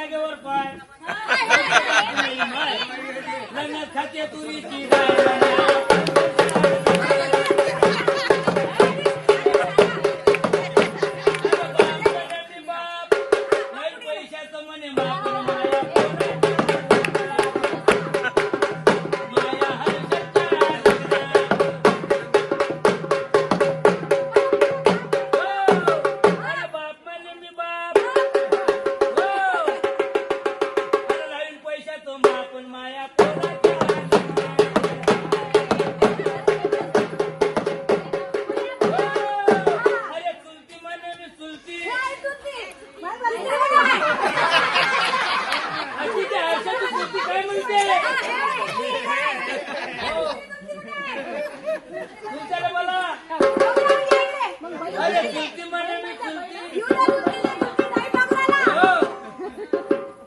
जागेवर पाय लग्नात खाते तुरीची बाप नाही पैशाचं म्हणे माप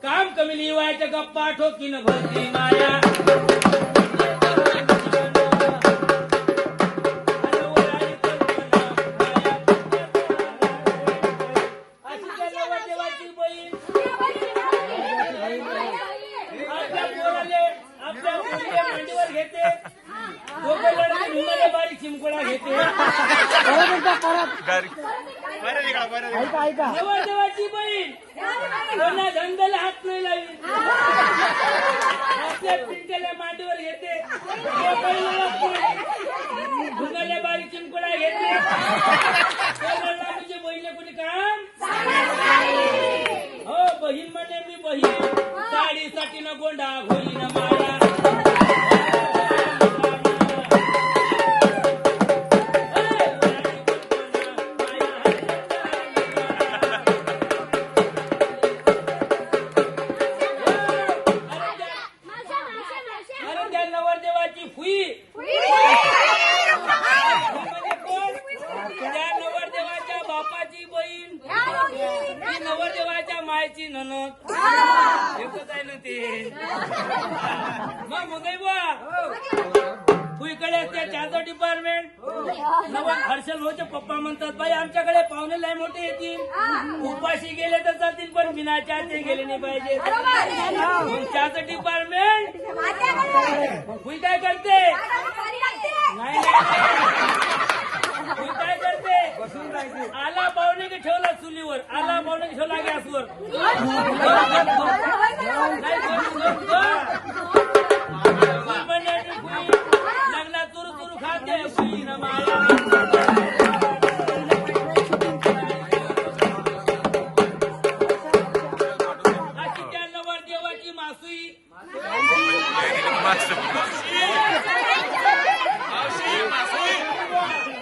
काम कमी लिवायच्या गप्पा ठोकीन भरती माया मांडीवर घेते दोघं लढते भिंगाला बारीक चिमकोळा घेते नवरदेवाची बहीण कोणा धंद्याला हात नाही लावी आपल्या पिंट्याला मांडीवर घेते भिंगाला बारीक चिमकोळा घेते म्हणजे बहिणी कोणी काम हो बहीण म्हणे मी बहीण साडीसाठी न गोंडा होई न माया नवरदेवाची फुई त्या नवरदेवाच्या बापाची बहीण ती नवरदेवाच्या मायची ननद एकच आहे ना ते मग मुंगई बुवा फुईकडे असते चहाचं डिपार्टमेंट नवं हर्षल भाऊचे पप्पा म्हणतात बाई आमच्याकडे पाहुणे लय मोठे येतील उपाशी गेले तर चालतील पण बिना चहाचे गेले नाही पाहिजे चहाचं डिपार्टमेंट फुई काय करते नाही फुई काय करते आला पाहुणे की ठेवला चुलीवर आला पाहुणे की ठेवला गॅसवर लग्नात चुरू चुरू खाते फुई न माया अशी त्या नवरदेवाची मासुई